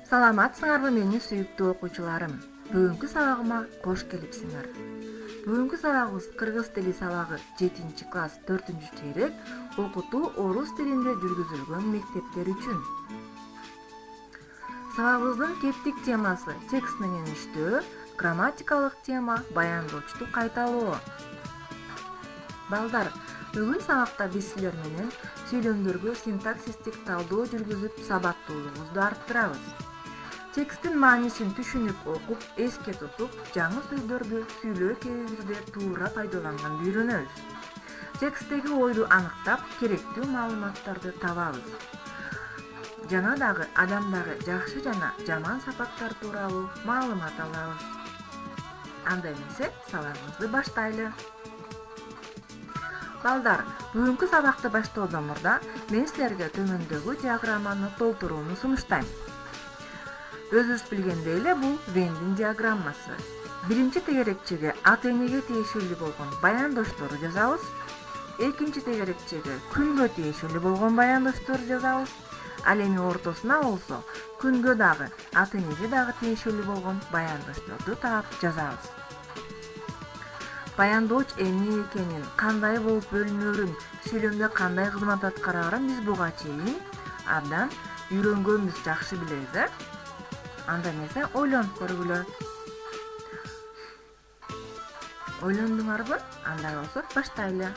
Саламатсыңарбы менин сүйүктүү окуучуларым. Бүгүнкү сабагыма кош келипсиңер. Бүгүнкү сабагыбыз кыргыз тили сабагы 7-класс 4-чейрек окутуу орус тилинде жүргүзүлгөн мектептер үчүн. Сабагыбыздын кептик темасы текст менен иштөө, грамматикалык тема баяндоочту кайталоо. Балдар, бүгүн сабакта биз силер менен сүйлөмдөргө синтаксистик талдоо жүргүзүп сабаттуулугубузду арттырабыз. Тексттин маанисин түшүнүп окуп, эске тутуп, жаңы сөздөрдү сүйлөө кезибизде туура пайдаланганды үйрөнөбүз. Тексттеги ойду аныктап, керектүү маалыматтарды табабыз. Жана дагы адамдагы жакшы жана жаман сапаттар тууралуу маалымат алабыз. Анда эмесе, сабагыбызды баштайлы. Балдар, бүгүнкү сабакты баштоодон мурда мен силерге төмөндөгү диаграмманы толтурууну сунуштайм. Өзүбүз билгендей эле бул Вендин диаграммасы. Биринчи тегерекчеге аты энеге тиешелүү болгон баяндошторду жазабыз. Экинчи тегерекчеге күнгө тиешелүү болгон баяндошторду жазабыз. Ал эми ортосуна болсо күнгө дагы аты энеге дагы тиешелүү болгон баяндошторду таап жазабыз. Баяндооч эмне экенин, кандай болуп бөлүнөрүн, сүйлөмдө кандай кызмат аткарарын биз буга чейин абдан үйрөнгөнбүз, жакшы билебиз, Анда эмесе ойлонуп көргүлө. Ойлондуңарбы? Андай болсо баштайлы.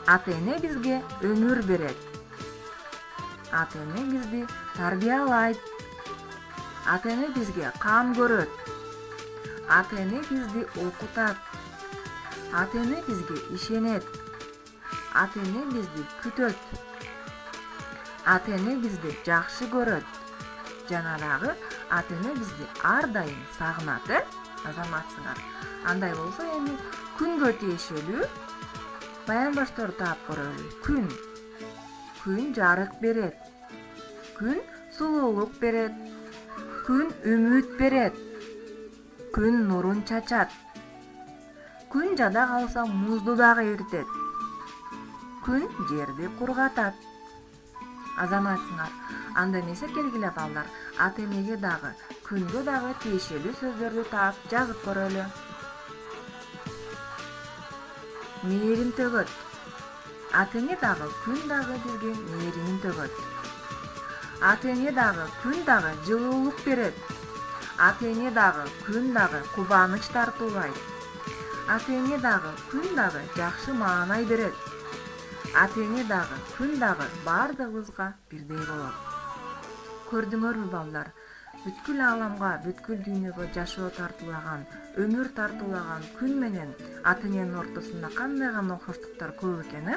Ата эне бизге өмүр берет. Ата эне бизди тарбиялайт. Ата эне бизге кам көрөт. Ата эне бизди окутат. Ата эне бизге ишенет. Ата эне бизди күтөт. Ата эне бизди жакшы көрөт. Жана дагы ата эне бизди ар дайым сагынат, азаматсыңар. Андай болсо эми күнгө тиешелүү баяндоштор таап көрөлү. Күн. Күн жарык берет. Күн сулуулук берет. Күн үмүт берет. Күн нурун чачат. Күн жада калса музду дагы эритет. Күн жерди кургатат. Азаматсыңар, анда эмесе келгиле балдар, ата энеге дагы, күнгө дагы тиешелүү сөздөрдү таап жазып көрөлү. Мээрин төгөт. Ата эне дагы, күн дагы бизге мээрин төгөт. Ата эне дагы, күн дагы жылуулук берет. Ата эне дагы, күн дагы кубаныч тартуулайт. Ата эне дагы, күн дагы жакшы маанай берет. Ата эне дагы, күн дагы бардыгыбызга бирдей болот. Көрдүңөрбү балдар? Бүткүл ааламга, бүткүл дүйнөгө жашоо тартуулаган, өмүр тартуулаган күн менен ата эненин ортосунда кандай гана окшоштуктар көп экен,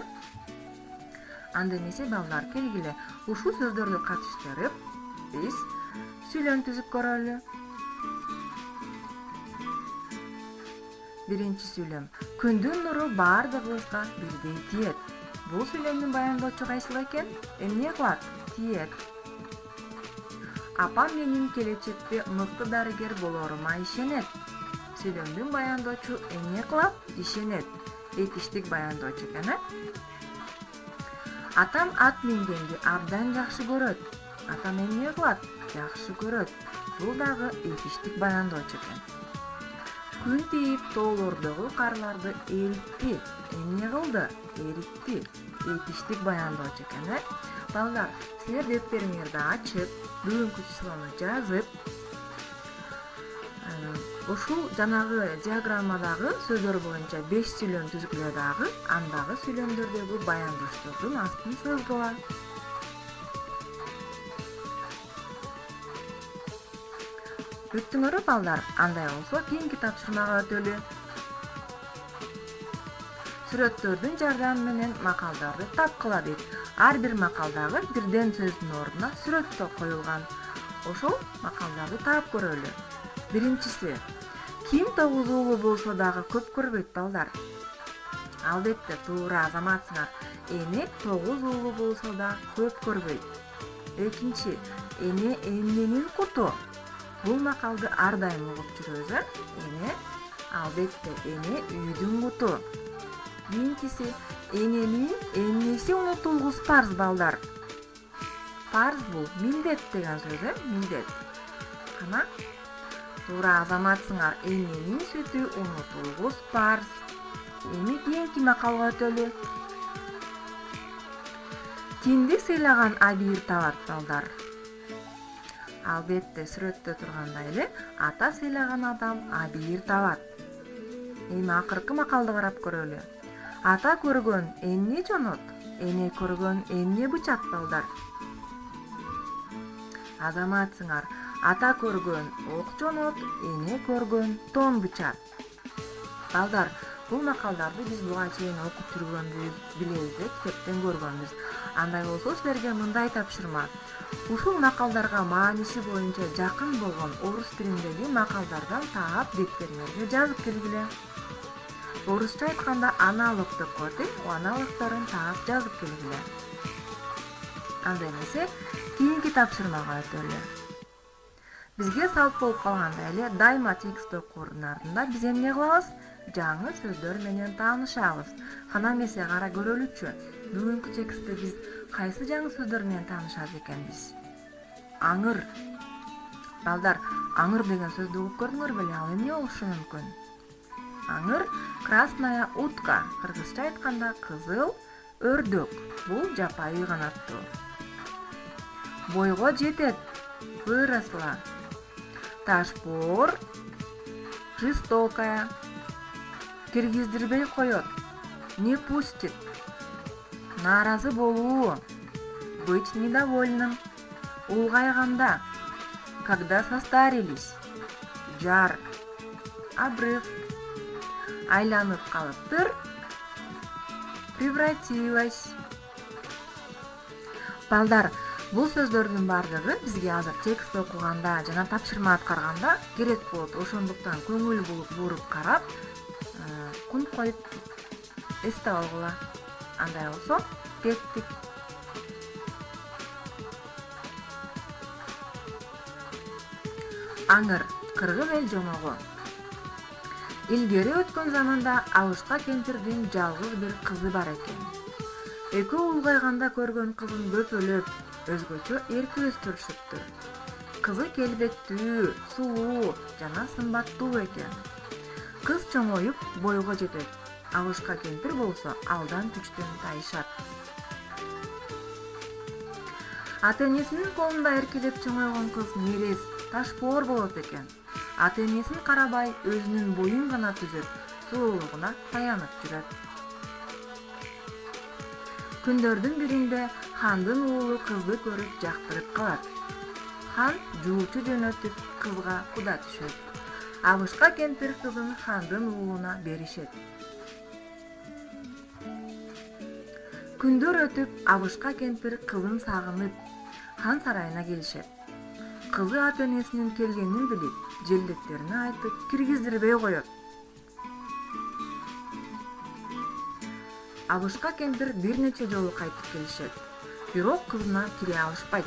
Анда эмесе балдар, келгиле ушул сөздөрдү катыштырып, биз сүйлөм түзүп көрөлү. Биринчи сүйлөм. Күндүн нуру бардыгыбызга бирдей тиет. Бул сүйлөмдүн баяндоочу кайсыл экен? Эмне кылат? Тиет. Апам менин келечекте мыкты дарыгер болорума ишенет. Сүйлөмдүн баяндоочу эмне кылат? Ишенет. Этиштик баяндоочу экен, Атам ат мингенди абдан жакшы көрөт. Атам эмне кылат? Жакшы көрөт. Бул дагы этиштик баяндоочу экен. Күн тийип тоолордогу карларды эритти. Эмне кылды? Эритти. Этиштик баяндоочу экен, Балдар, силер дептериңерди ачып, бүгүнкү числону жазып, ушул жанагы диаграммадагы сөздөр боюнча 5 сүйлөм түзгүлө дагы, андагы сүйлөмдөрдөгү баяндоштордун астын сызгыла. Бүттүңөрбү балдар? Андай болсо кийинки тапшырмага өтөлү. Сүрөттөрдүн жардамы менен макалдарды тапкыла дейт. Ар бир макалдагы бирден сөздүн ордуна сүрөттөр коюлган. Ошол макалдарды таап көрөлү. Биринчиси. Ким 9 уулу болсо дагы көп көрбөйт, балдар? Албетте, туура, азаматсыңар. Эне 9 уулу болсо да көп көрбөйт. Экинчи. Эне эмненин куту? Бул макалды ар дайым угуп жүрөбүз, Эне, албетте, эне үйдүн куту. Кийинкиси, эненин эмнеси унутулгус парз, балдар? Фарз бул милдет деген сөз, милдет. Кана туура азаматсыңар. Эненин сүтү унутулгус парз. Эми кийинки макалга өтөлү. Кинди сыйлаган абийир табат балдар. Албетте сүрөттө тургандай эле ата сыйлаган адам абийир табат. Эми акыркы макалды карап көрөлү. Ата көргөн эмне жонот, эне көргөн эмне бычат балдар. Азаматсыңар, ата көргөн ок жонот, эне көргөн тон бычат. Балдар, бул макалдарды биз буга чейин окуп жүргөнбүз, билебиз, китептен көргөнбүз. Андай болсо силерге мындай тапшырма. Ушул макалдарга мааниси боюнча жакын болгон орус тилиндеги макалдардан таап беттериңерге жазып келгиле. Орусча айтканда аналог деп коет, аналогдорун таап жазып келгиле. Анда эмесе кийинки тапшырмага өтөлү. Бизге салт болуп калгандай эле дайыма текст окуурдун артында биз эмне кылабыз? Жаңы сөздөр менен таанышабыз. Кана эмесе кара көрөлүчү. Бүгүнкү текстте биз кайсы жаңы сөздөр менен таанышат экенбиз? Аңыр. Балдар, аңыр деген сөздү угуп көрдүңөр беле? Ал эмне болушу мүмкүн? Аңыр красная утка, кыргызча айтканда кызыл өрдөк. Бул жапайы канаттуу. Бойго жетет, выросла. Ташпор, жестокая. Киргиздирбей коет, не пустит. Нааразы болуу, быть недовольным. Улгайганда, когда состарились. Жар, обрыв. Айланып калыптыр, превратилась. Балдар, бул сөздөрдүн бардыгы бизге азыр текст окуганда жана тапшырма аткарганда керек болот. Ошондуктан көңүл буруп карап, кунт коюп эстеп алгыла. Андай болсо, кеттик. Аңыр, кыргыз эл жомогу. Илгери өткөн заманда Абышка кемпирдин жалгыз бир кызы бар экен. Экөө улгайганда көргөн кызын бөпөлөп, өзгөчө эрке өстүрүшүптүр. Кызы келбеттүү, сулуу жана сымбаттуу экен. Кыз чоңоюп бойго жетет. Абышка кемпир болсо алдан күчтөн тайышат. Ата-энесинин колунда эркелеп чоңойгон кыз нерес, ташпоор болот экен. Ата-энесин карабай, өзүнүн боюн гана түзөп, сулуулугуна таянып жүрөт. Күндөрдүн биринде хандын уулу кызды көрүп жактырып калат. Хан жуучу жөнөтүп, кызга куда түшөт. Абышка кемпир кызын хандын уулуна беришет. Күндөр өтүп, Абышка кемпир кызын сагынып, хан сарайына келишет. Кызы ата-энесинин келгенин билип, желдеттерине айтып, киргиздирбей коет. Абышка кемпир бир нече жолу кайтып келишет, бирок кызына кире алышпайт.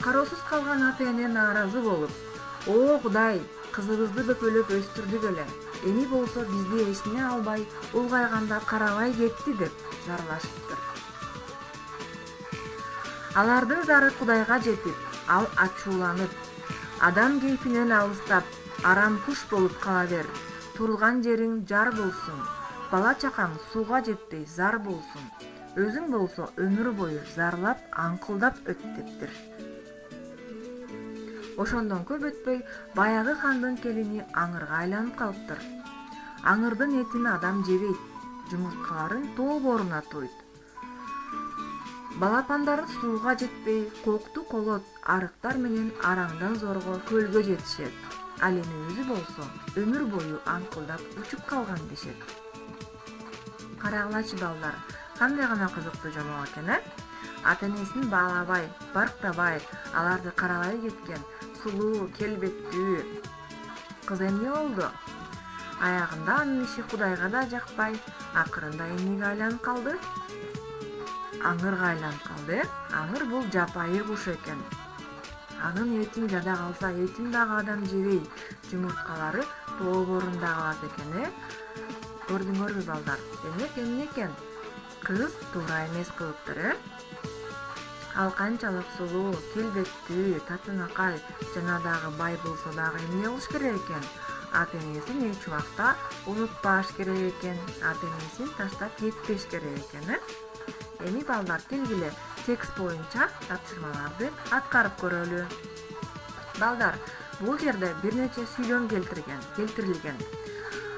Кароосуз калган ата-эне нааразы болуп, "О, Кудай, кызыбызды бөпөлөп өстүрдүк эле. Эми болсо бизди эсине албай, улгайганда карабай кетти" деп зарлашыптыр. Алардын зары Кудайга жетип, ал ачууланып, "Адам кейпинен алыстап, арам куш болуп кала бер. Турган жериң жар болсун. Бала чакаң сууга жетпей зар болсун. Өзүң болсо өмүр бою зарлап, аңкылдап өт" дептир. Ошондон көп өтпөй, баягы хандын келини аңырга айланып калыптыр. Аңырдын этин адам жебейт, жумурткаларын тоо боруна туйт. Балапандары сууга жетпей, кокту колот, арыктар менен араңдан зорго көлгө жетишет. Ал эми өзү болсо өмүр бою аңкылдап учуп калган дешет. Карагылачы балдар, кандай гана кызыктуу жомок экен, Ата-энесин баалабай, барктабай, аларды карабай кеткен сулуу, келбеттүү кыз эмне болду? Аягында анын иши Кудайга да жакпай, акырында эмнеге айланып калды? Аңырга айланып калды. Аңыр бул жапайы куш экен. Анын этин жада калса, этин дагы адам жебей, жумурткалары тоо борунда калат экен, Көрдүңөрбү балдар? Демек эмне экен? Кыз туура эмес кылыптыр, Ал канчалык сулуу, келбеттүү, татынакай жана дагы бай болсо дагы эмне кылыш керек экен? Ата энесин эч убакта унутпаш керек экен. Ата энесин таштап кетпеш керек экен, Эми балдар келгиле текст боюнча тапшырмаларды аткарып көрөлү. Балдар, бул жерде бир нече сүйлөм келтирилген.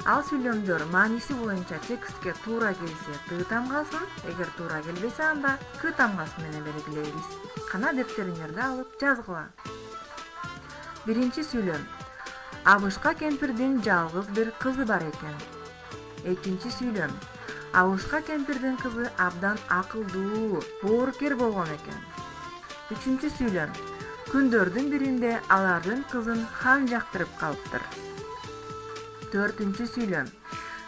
Ал сүйлөмдөр мааниси боюнча текстке туура келсе Т тамгасын, эгер туура келбесе анда К тамгасы менен белгилейбиз. Кана дептериңерди алып жазгыла. Биринчи сүйлөм. Абышка кемпирдин жалгыз бир кызы бар экен. Экинчи сүйлөм. Абышка кемпирдин кызы абдан акылдуу, боорукер болгон экен. Үчүнчү сүйлөм. Күндөрдүн биринде алардын кызын хан жактырып калыптыр. Төртүнчү сүйлөм.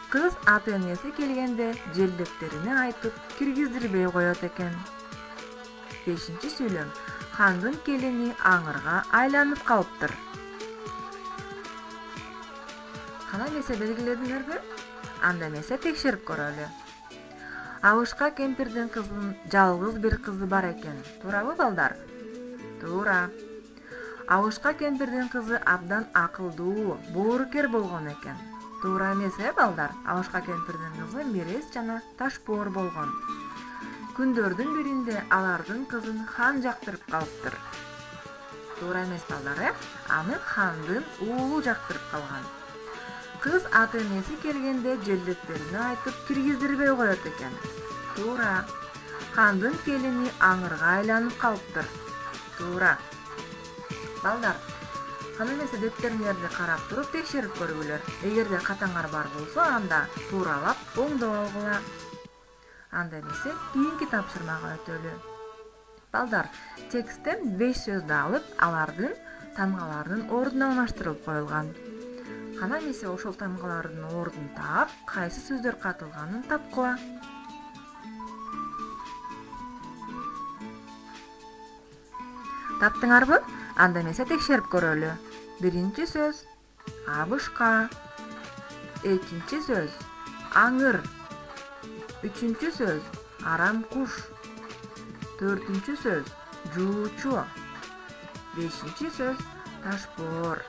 Кыз ата энеси келгенде желдектерине айтып киргиздирбей коет экен. Бешинчи сүйлөм. Хандын келини аңырга айланып калыптыр. Кана эмесе белгиледиңерби? Анда эмесе текшерип көрөлү. Абышка кемпирдин кызынын жалгыз бир кызы бар экен. Туурабы, балдар? Туура. Абышка кемпирдин кызы абдан акылдуу, боорукер болгон экен. Туура эмес, балдар? Абышка кемпирдин кызы мерез жана ташбоор болгон. Күндөрдүн биринде алардын кызын хан жактырып калыптыр. Туура эмес, балдар, Аны хандын уулу жактырып калган. Кыз ата энеси келгенде желдектерине айтып киргиздирбей коет экен. Туура. Хандын келини аңырга айланып калыптыр. Туура. Балдар, кана эмесе дептериңерди карап туруп текшерип көргүлөр. Эгерде катаңар бар болсо, анда тууралап оңдоп алгыла. Анда эмесе кийинки тапшырмага өтөлү. Балдар, тексттен 5 сөздү алып, алардын тамгаларынын ордуна алмаштырылып коюлган. Кана эмесе ошол тамгалардын ордун таап, кайсы сөздөр катылганын тапкыла. Таптыңарбы? Анда эмесе текшерип көрөлү. Биринчи сөз абышка. Экинчи сөз аңыр. Үчүнчү сөз арам куш. Төртүнчү сөз жуучу. Бешинчи сөз ташбоор.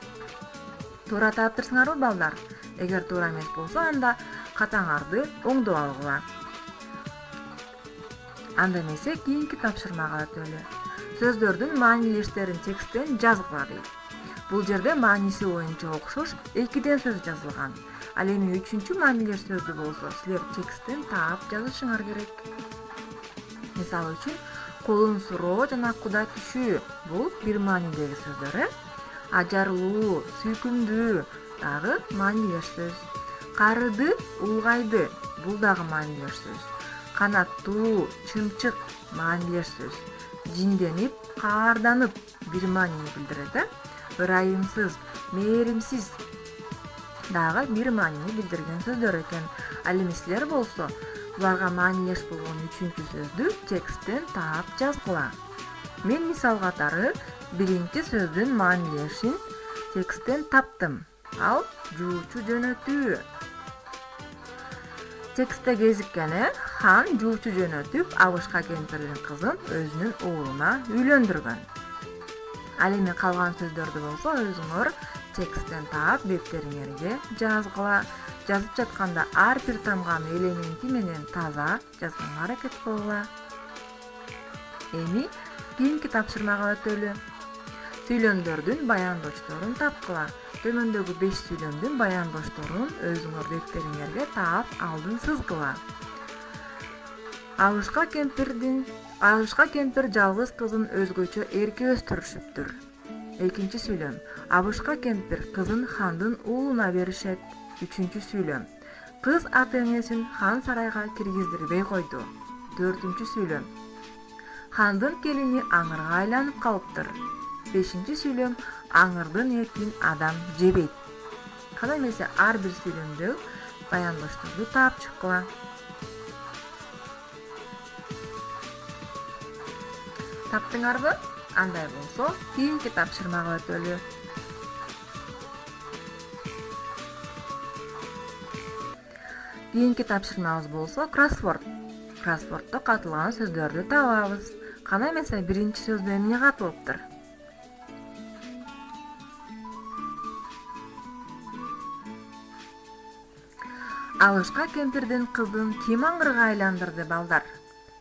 Туура таптырсыңарбы, балдар? Эгер туура эмес болсо, анда катаңарды оңдоп алгыла. Анда эмесе кийинки тапшырмага өтөлү. Сөздөрдүн маанилештерин тексттен жазгыла дейт. Бул жерде мааниси боюнча окшош 2 сөз жазылган. Ал эми 3-чү маанилеш сөздү болсо, силер тексттен таап жазышыңар керек. Мисалы үчүн, колун суроо жана куда түшүү бул бир маанидеги сөздөр. Ажарлуу, сүйкүмдүү дагы маанилеш сөз. Карыды, улгайды бул дагы маанилеш сөз. Канаттуу, чымчык маанилеш сөз. Жинденип, каарданып бир маанини билдирет. Ырайымсыз, мээримсиз дагы бир маанини билдирген сөздөр экен. Ал эми силер болсо, буларга маанилеш болгон 3-чү сөздү тексттен таап жазгыла. Мен мисал катары биринчи сөздүн маанилешин тексттен таптым. Ал жуучу жөнөтүү. Текстте кезиккени хан жуучу жөнөтүп, абышка кемпирдин кызын өзүнүн уулуна үйлөндүргөн. Ал эми калган сөздөрдү болсо өзүңөр тексттен таап дептериңерге жазгыла. Жазып жатканда ар бир тамганын элементи менен таза жазганга аракет кылгыла. Эми кийинки тапшырмага өтөлү. Сүйлөмдөрдүн баяндоочторун тапкыла. Төмөндөгү 5 сүйлөмдүн баяндоочторун өзүңөр дептериңерге таап алдын сызгыла. Абышка кемпир жалгыз кызын өзгөчө эрке өстүрүшүптүр. Экинчи сүйлөм. Абышка кемпир кызын хандын уулуна беришет. Үчүнчү сүйлөм. Кыз ата энесин хан сарайга киргиздирбей койду. Төртүнчү сүйлөм. Хандын келини аңырга айланып калыптыр. Бешинчи сүйлөм. Аңырдын этин адам жебейт. Кана эмесе ар бир сүйлөмдө баяндоочторду таап чыккыла. Таптыңарбы? Андай болсо, кийинки тапшырмага өтөлү. Кийинки тапшырмабыз болсо кроссворд. Кроссворддо катылган сөздөрдү табабыз. Кана эмесе биринчи сөздө эмне катылыптыр? Алышка кемпирдин кызын ким аңгырга айландырды, балдар?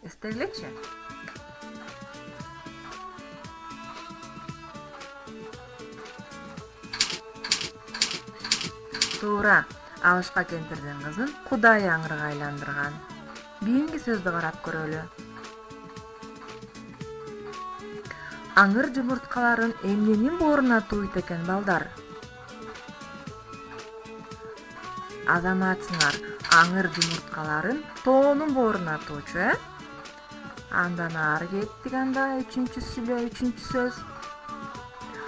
Эстегилечи. Туура. Алышка кемпирдин кызын Кудай аңгырга айландырган. Кийинки сөздү карап көрөлү. Аңгыр жумурткаларын эмненин бооруна туйт экен, балдар? Азаматсыңар, аңгыр жумурткаларын тоонун бооруна туучу, Андан ары кеттик, анда үчүнчү сөз.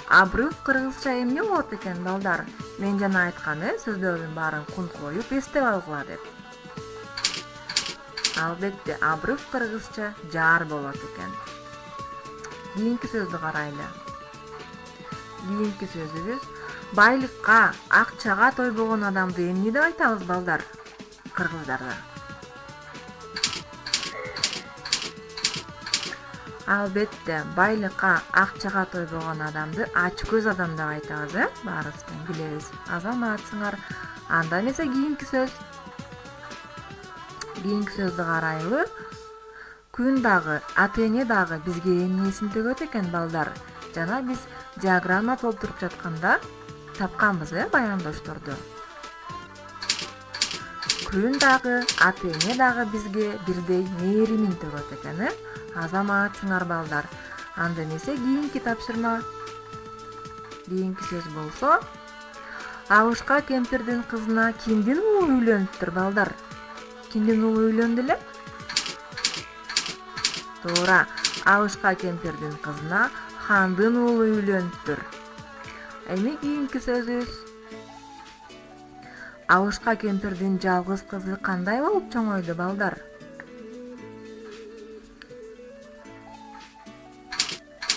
Обрыв кыргызча эмне болот экен, балдар? Мен жана айткам, сөздөрдүн баарын кунт коюп эстеп алгыла деп. Албетте, обрыв кыргызча жаар болот экен. Кийинки сөздү карайлы. Кийинки сөзүбүз байлыкка, акчага тойбогон адамды эмне деп айтабыз, балдар? Кыргыздарда. Албетте, байлыкка, акчага тойбогон адамды ач көз адам деп айтабыз, баарыбыз тең билебиз. Азаматсыңар. Анда эмесе кийинки сөз. Кийинки сөздү карайлы. Күн дагы, ата-эне дагы бизге эмнесин төгөт экен, балдар? Жана биз диаграмма толтуруп жатканда тапканбыз, баяндошторду. Күн дагы, ата-эне дагы бизге бирдей мээримин төгөт экен, Азаматсыңар, балдар. Анда эмесе кийинки тапшырма. Кийинки сөз болсо, Алышка кемпирдин кызына кимдин уулу үйлөнүптүр, балдар? Кимдин уулу үйлөндү эле? Туура. Алышка кемпирдин кызына хандын уулу үйлөнүптүр. Эми кийинки сөзүбүз. Алышка кемпирдин жалгыз кызы кандай болуп чоңойду, балдар?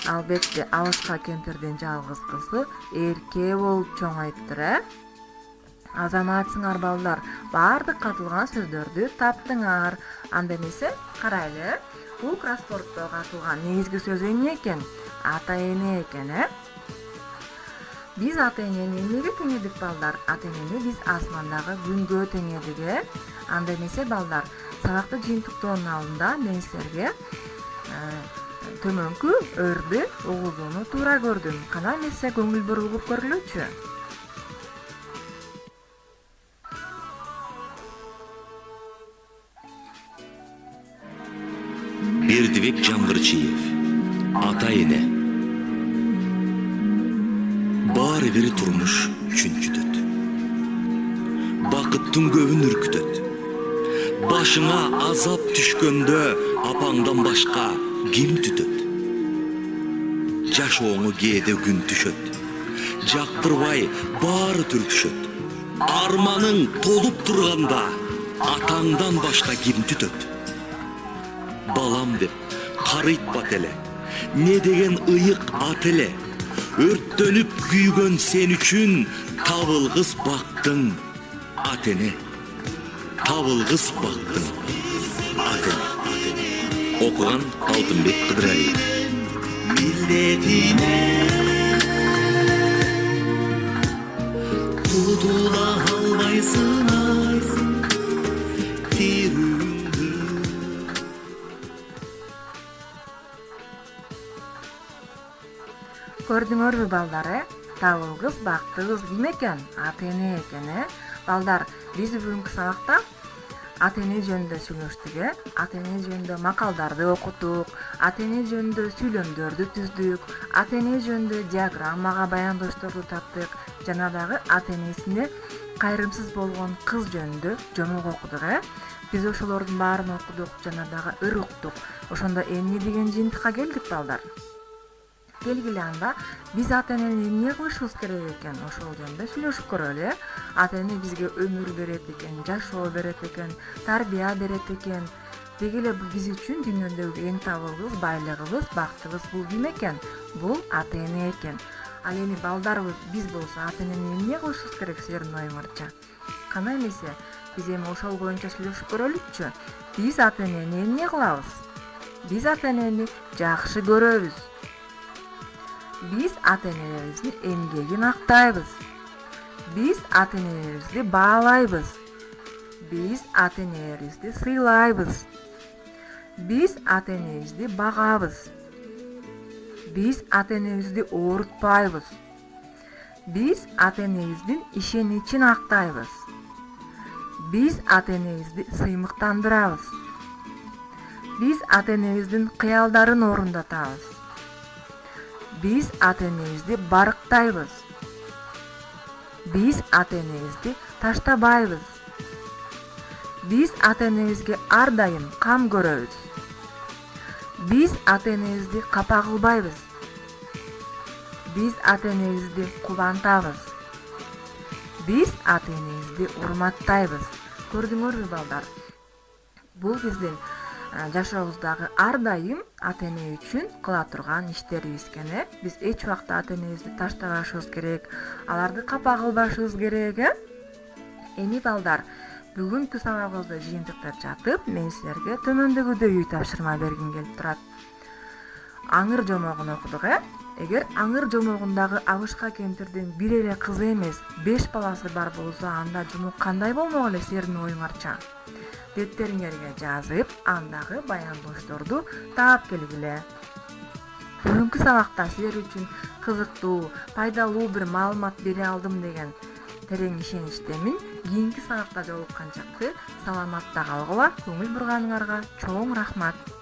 Албетте, Алышка кемпирдин жалгыз кызы эрке болуп чоңойуптур, Азаматсыңар, балдар. Баардык катылган сөздөрдү таптыңар. Анда эмесе карайлы. Бул кроссвордто катылган негизги сөз эмне экен? Ата-эне экен, Биз ата-энени эмнеге теңедик, балдар? Ата-энени биз асмандагы күнгө теңедик, Анда эмесе, балдар, сабакты жыйынтыктоонун алдында мен силерге төмөнкү өрдү угузууну туура көрдүм. Кана эмесе көңүл бурулуп көрүлөчү. Бердибек Жамгырчиев. Ата-эне. Баары бири турмуш үчүн жүдөт. Бакыттын көбүн үркүтөт. Башыңа азап түшкөндө апаңдан башка ким түтөт? Жашооңо кээде күн түшөт. Жактырбай баары түртүшөт. Арманың толуп турганда атаңдан башка ким түтөт? Балам деп карыйтпат эле. Не деген ыйык ат эле. Өрттөнүп күйгөн сен үчүн табылгыс бактың ата-эне. Табылгыс бактың ата-эне. Окуган Алтынбек Кыдыралиев. Милдетине тутула албайсың тирүүңдү. Көрдүңөрбү, балдар, табылгыс бактыгыз ким экен? Ата-эне экен, Балдар, биз бүгүнкү сабакта ата-эне жөнүндө сүйлөштүк, ата-эне жөнүндө макалдарды окуттук, ата-эне жөнүндө сүйлөмдөрдү түздүк, ата-эне жөнүндө диаграммага баяндошторду таптык, жана дагы ата-энесине кайрымсыз болгон кыз жөнүндө жомок окудук, Биз ошолордун баарын окудук, жана дагы ыр уктук. Ошондо эмне деген жыйынтыкка келдик, балдар? Келгиле, анда биз ата-энени эмне кылышыбыз керек экен? Ошол жөнүндө сүйлөшүп көрөлү. Ата-эне бизге өмүр берет экен, жашоо берет экен, тарбия берет экен. Деги эле бул биз үчүн дүйнөдөгү эң табылгыс, байлыгыбыз, бактыбыз бул ким экен? Бул ата-эне экен. Ал эми балдарыбыз биз болсо ата-энени эмне кылышыбыз керек силердин оюңарча? Кана эмесе биз эми ошол боюнча сүйлөшүп көрөлүкчү. Биз ата-энени эмне кылабыз? Биз ата-энени жакшы көрөбүз. Биз ата-энебиздин эмгегин актайбыз. Биз ата-энебизди баалайбыз. Биз ата-энебизди сыйлайбыз. Биз ата-энебизди багабыз. Биз ата-энебизди оорутпайбыз. Биз ата-энебиздин ишеничин актайбыз. Биз ата-энебизди сыймыктандырабыз. Биз ата-энебиздин кыялдарын орундатабыз. Биз ата-энебизди барктайбыз. Биз ата-энебизди таштабайбыз. Биз ата-энебизге ар дайым кам көрөбүз. Биз ата-энебизди капа кылбайбыз. Биз ата-энебизди кубантабыз. Биз ата-энебизди урматтайбыз. Көрдүңөрбү балдар? Бул биздин жашообуздагы ар дайым ата-эне үчүн кыла турган иштерибиз экен. Биз эч убакта ата-энебизди таштабашыбыз керек, аларды капа кылбашыбыз керек. Эми балдар, бүгүнкү сабагыбызды жыйынтыктап жатып, мен силерге төмөндөгүдөй үй тапшырма бергим келип турат. Аңыр жомогун окудук. Эгер аңыр жомогундагы Абышка кемпирдин бир эле кызы эмес, 5 баласы бар болсо, анда жомок кандай болмок эле силердин оюңарча? Деттериңерге жазып, андагы баяндоошторду таап келгиле. Бүгүнкү сабакта силер үчүн кызыктуу, пайдалуу бир маалымат бере алдым деген терең ишеничтемин. Кийинки сабакта жолукканчакты саламатта калгыла. Көңүл бурганыңарга чоң рахмат.